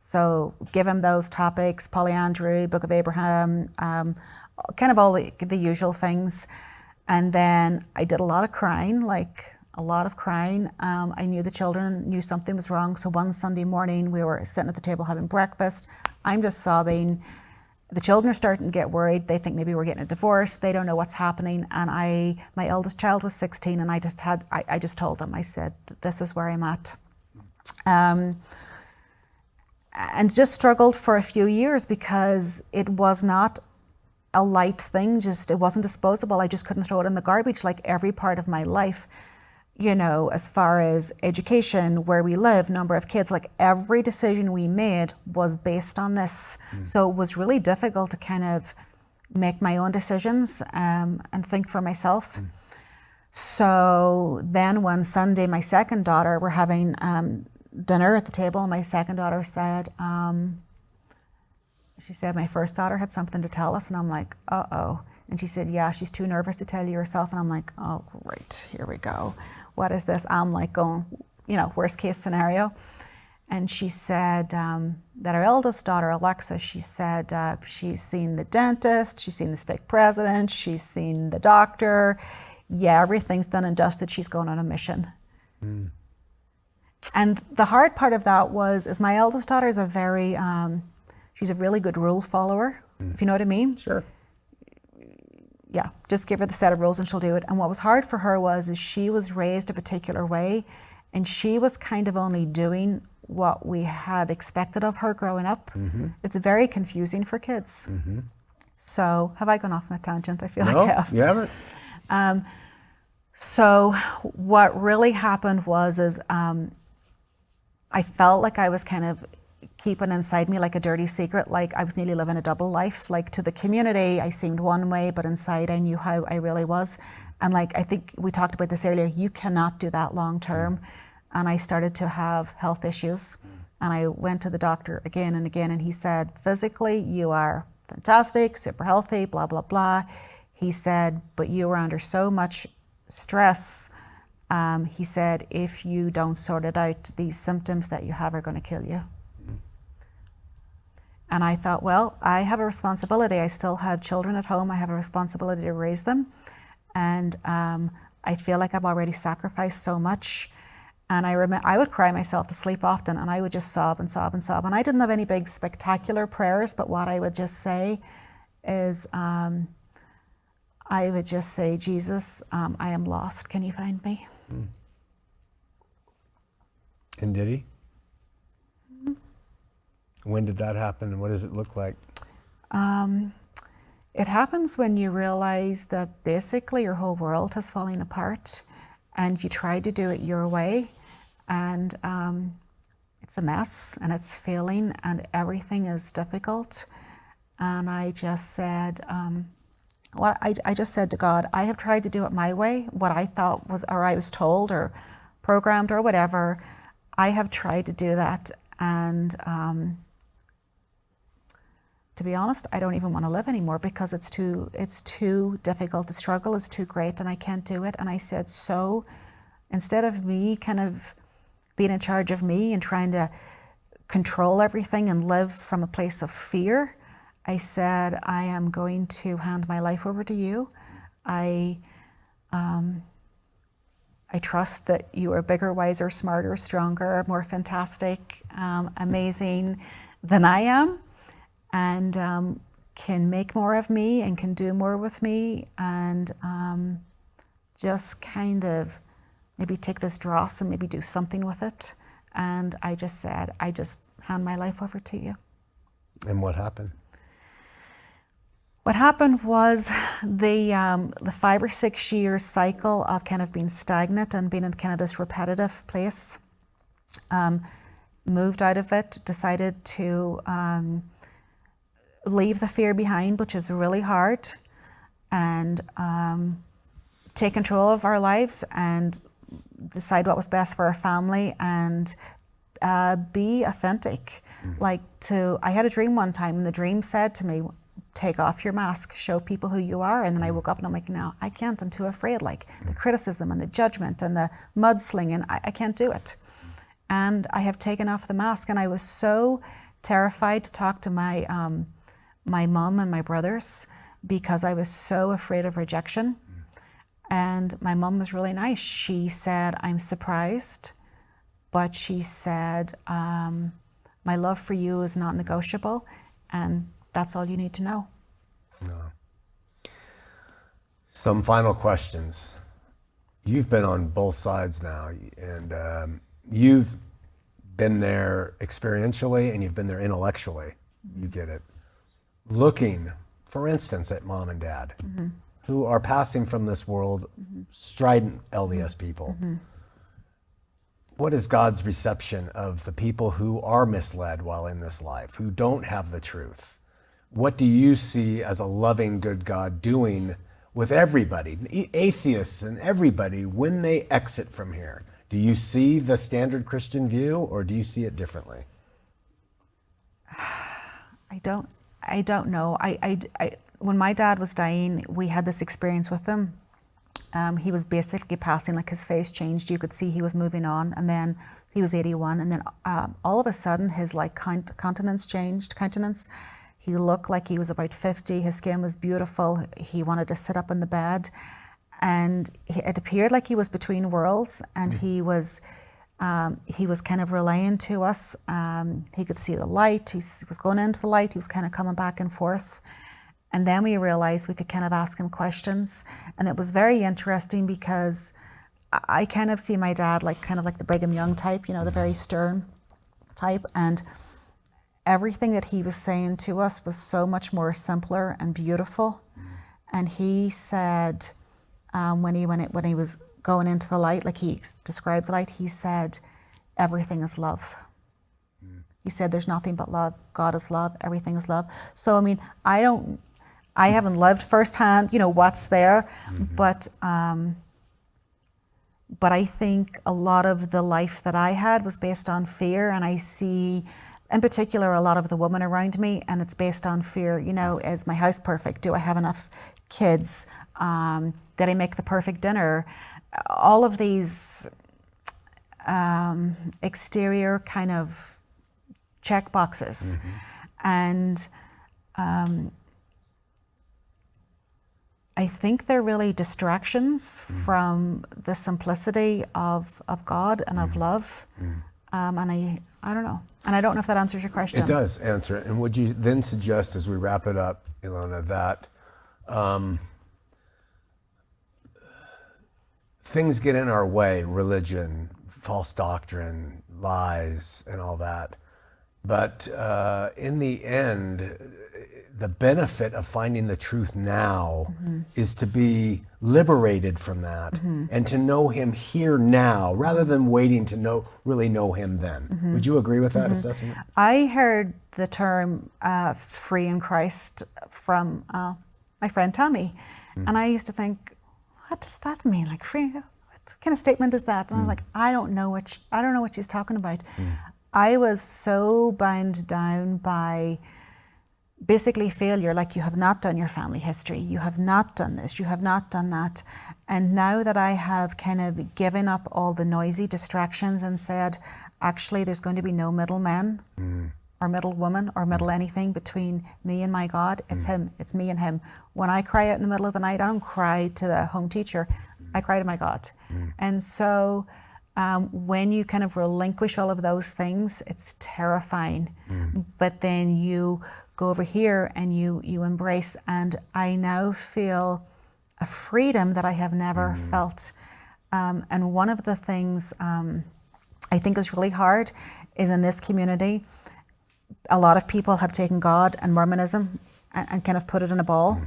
So give him those topics, polyandry, Book of Abraham, kind of all the usual things. And then I did a lot of crying. I knew the children knew something was wrong. So one Sunday morning, we were sitting at the table having breakfast. I'm just sobbing. The children are starting to get worried. They think maybe we're getting a divorce. They don't know what's happening. And my eldest child was 16, and I just told them, I said, this is where I'm at. And just struggled for a few years because it was not a light thing, it wasn't disposable. I just couldn't throw it in the garbage like every part of my life, you know, as far as education, where we live, number of kids, like every decision we made was based on this. So it was really difficult to kind of make my own decisions and think for myself. So then one Sunday, my second daughter, we're having dinner at the table, and my second daughter said, she said, my first daughter had something to tell us, and I'm like, uh-oh. And she said, yeah, she's too nervous to tell you herself. And I'm like, oh, great, here we go. What is this? I'm like going, you know, worst case scenario. And she said that our eldest daughter, Alexa, she said she's seen the dentist, she's seen the stake president, she's seen the doctor. Yeah, everything's done and dusted. She's going on a mission. And the hard part of that is my eldest daughter is she's a really good rule follower, if you know what I mean. Sure. Yeah, just give her the set of rules and she'll do it. And what was hard for her is she was raised a particular way, and she was kind of only doing what we had expected of her growing up. It's very confusing for kids. So, have I gone off on a tangent? I feel like I have. You haven't. So what really happened is I felt like I was kind of keeping inside me like a dirty secret, like I was nearly living a double life. Like to the community, I seemed one way, but inside I knew how I really was. And like, I think we talked about this earlier, you cannot do that long term. And I started to have health issues. And I went to the doctor again and again, and he said, physically, you are fantastic, super healthy, blah, blah, blah. He said, but you were under so much stress. He said, if you don't sort it out, these symptoms that you have are going to kill you. And I thought, well, I have a responsibility. I still have children at home. I have a responsibility to raise them. and I feel like I've already sacrificed so much. And I remember I would cry myself to sleep often, and I would just sob and sob and sob. And I didn't have any big spectacular prayers, but what I would just say is, I would just say, Jesus, I am lost. Can you find me? And did he? When did that happen, and what does it look like? It happens when you realize that basically your whole world has fallen apart, and you try to do it your way, and it's a mess, and it's failing, and everything is difficult. And I just said, I just said to God, I have tried to do it my way, what I thought was, or I was told, or programmed, or whatever. I have tried to do that, and to be honest, I don't even want to live anymore because it's too difficult. The struggle is too great, and I can't do it. And I said, so instead of me kind of being in charge of me and trying to control everything and live from a place of fear, I said, I am going to hand my life over to you. I trust that you are bigger, wiser, smarter, stronger, more fantastic, amazing than I am, and can make more of me and can do more with me, and just kind of maybe take this dross and maybe do something with it. And I just said, I just hand my life over to you. And what happened? What happened was the 5 or 6 year cycle of kind of being stagnant and being in kind of this repetitive place, moved out of it, decided to leave the fear behind, which is really hard, and take control of our lives and decide what was best for our family, and be authentic. Like I had a dream one time, and the dream said to me, take off your mask, show people who you are. And then I woke up and I'm like, no, I can't, I'm too afraid. Like the criticism and the judgment and the mudslinging, I can't do it. And I have taken off the mask, and I was so terrified to talk to my mom and my brothers because I was so afraid of rejection. And my mom was really nice. She said, I'm surprised, but she said, my love for you is not negotiable, and that's all you need to know. No. Some final questions. You've been on both sides now, and you've been there experientially and you've been there intellectually. You get it. Looking, for instance, at mom and dad, who are passing from this world, strident LDS people. What is God's reception of the people who are misled while in this life, who don't have the truth? What do you see as a loving, good God doing with everybody, atheists and everybody, when they exit from here? Do you see the standard Christian view, or do you see it differently? I don't know. When my dad was dying, we had this experience with him. He was basically passing, like his face changed. You could see he was moving on, and then he was 81, and then all of a sudden his countenance changed. He looked like he was about 50. His skin was beautiful. He wanted to sit up in the bed, and it appeared like he was between worlds, and he was kind of relaying to us. He could see the light. He was going into the light. He was kind of coming back and forth. And then we realized we could kind of ask him questions. And it was very interesting because I kind of see my dad kind of like the Brigham Young type, the very stern type. And everything that he was saying to us was so much more simpler and beautiful. And he said, when he was going into the light, like he described the light, he said, everything is love. He said, there's nothing but love. God is love. Everything is love. So, I mean, I haven't lived firsthand, what's there, but I think a lot of the life that I had was based on fear, and I see, in particular, a lot of the women around me, and it's based on fear. Is my house perfect? Do I have enough kids? Did I make the perfect dinner? All of these exterior kind of check boxes. And I think they're really distractions from the simplicity of God and of love. And I don't know. And I don't know if that answers your question. It does answer it. And would you then suggest, as we wrap it up, Iilona, that things get in our way, religion, false doctrine, lies, and all that. But in the end, the benefit of finding the truth now is to be liberated from that and to know him here now rather than waiting to really know him then. Would you agree with that assessment? I heard the term free in Christ from my friend Tammy. And I used to think, what does that mean? Like free? What kind of statement is that? And I was like, I don't know what she's talking about. I was so bound down by basically failure, like you have not done your family history, you have not done this, you have not done that. And now that I have kind of given up all the noisy distractions and said, actually, there's going to be no middleman or middle woman or middle anything between me and my God. It's him, it's me and him. When I cry out in the middle of the night, I don't cry to the home teacher, I cry to my God. And so when you kind of relinquish all of those things, it's terrifying. But then you go over here and you embrace, and I now feel a freedom that I have never felt. And one of the things I think is really hard is in this community, a lot of people have taken God and Mormonism and kind of put it in a ball.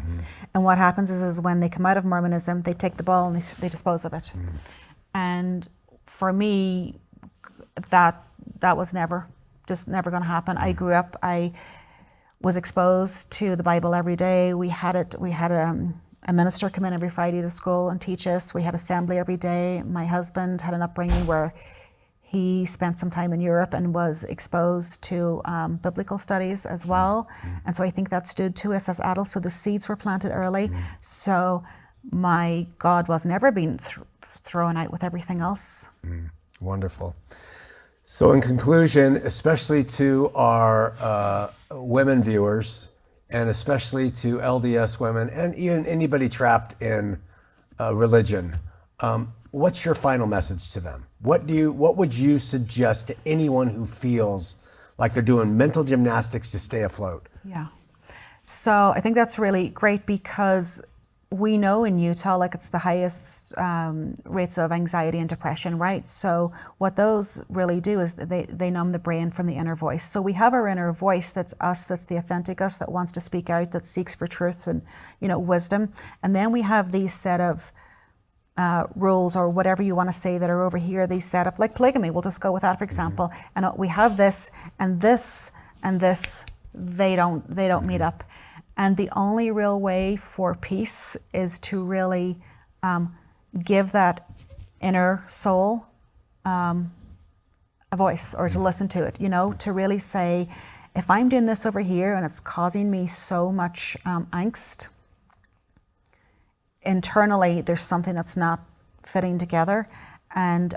And what happens is when they come out of Mormonism, they take the ball and they dispose of it. And for me, that was never going to happen. I grew up, I was exposed to the Bible every day. We had a minister come in every Friday to school and teach us. We had assembly every day. My husband had an upbringing where he spent some time in Europe and was exposed to biblical studies as well. And so I think that stood to us as adults. So the seeds were planted early. So my God was never being thrown out with everything else. Wonderful. So in conclusion, especially to our women viewers, and especially to LDS women, and even anybody trapped in religion, what's your final message to them? What would you suggest to anyone who feels like they're doing mental gymnastics to stay afloat? Yeah. So I think that's really great, because we know in Utah, like, it's the highest rates of anxiety and depression, right? So what those really do is they numb the brain from the inner voice. So we have our inner voice, that's us, that's the authentic us, that wants to speak out, that seeks for truth and, wisdom. And then we have these set of rules, or whatever you want to say, that are over here. They set up, like polygamy, we'll just go with that for example. And we have this and this and this, they don't meet up. And the only real way for peace is to really give that inner soul a voice, or to listen to it, to really say, if I'm doing this over here and it's causing me so much angst, internally there's something that's not fitting together. And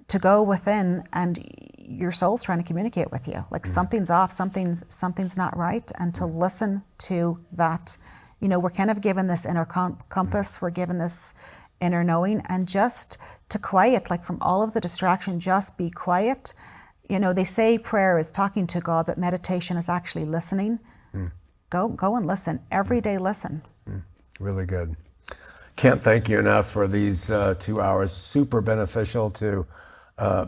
to go within, and your soul's trying to communicate with you, like something's off, something's not right, and to listen to that. We're kind of given this inner compass, we're given this inner knowing, and just to quiet, like from all of the distraction, just be quiet. They say prayer is talking to God, but meditation is actually listening. Go and listen every day. Listen. Really good. Can't thank you enough for these 2 hours. Super beneficial to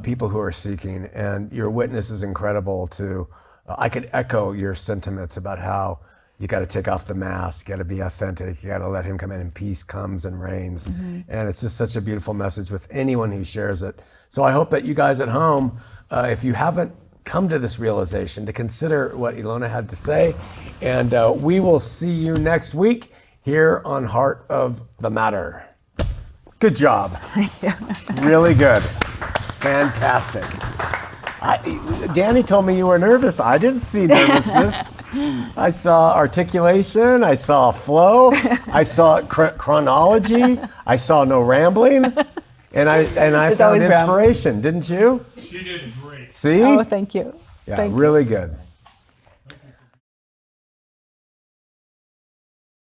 people who are seeking, and your witness is incredible to, I could echo your sentiments about how you got to take off the mask, you got to be authentic, you got to let him come in, and peace comes and reigns. And it's just such a beautiful message with anyone who shares it. So I hope that you guys at home, if you haven't come to this realization, to consider what Iilona had to say. And we will see you next week here on Heart of the Matter. Good job. Thank you. Really good. Fantastic. Danny told me you were nervous. I didn't see nervousness. I saw articulation. I saw flow. I saw chronology. I saw no rambling. And I found inspiration, didn't you? She did great. See? Oh, thank you. Yeah, Thank you. really good.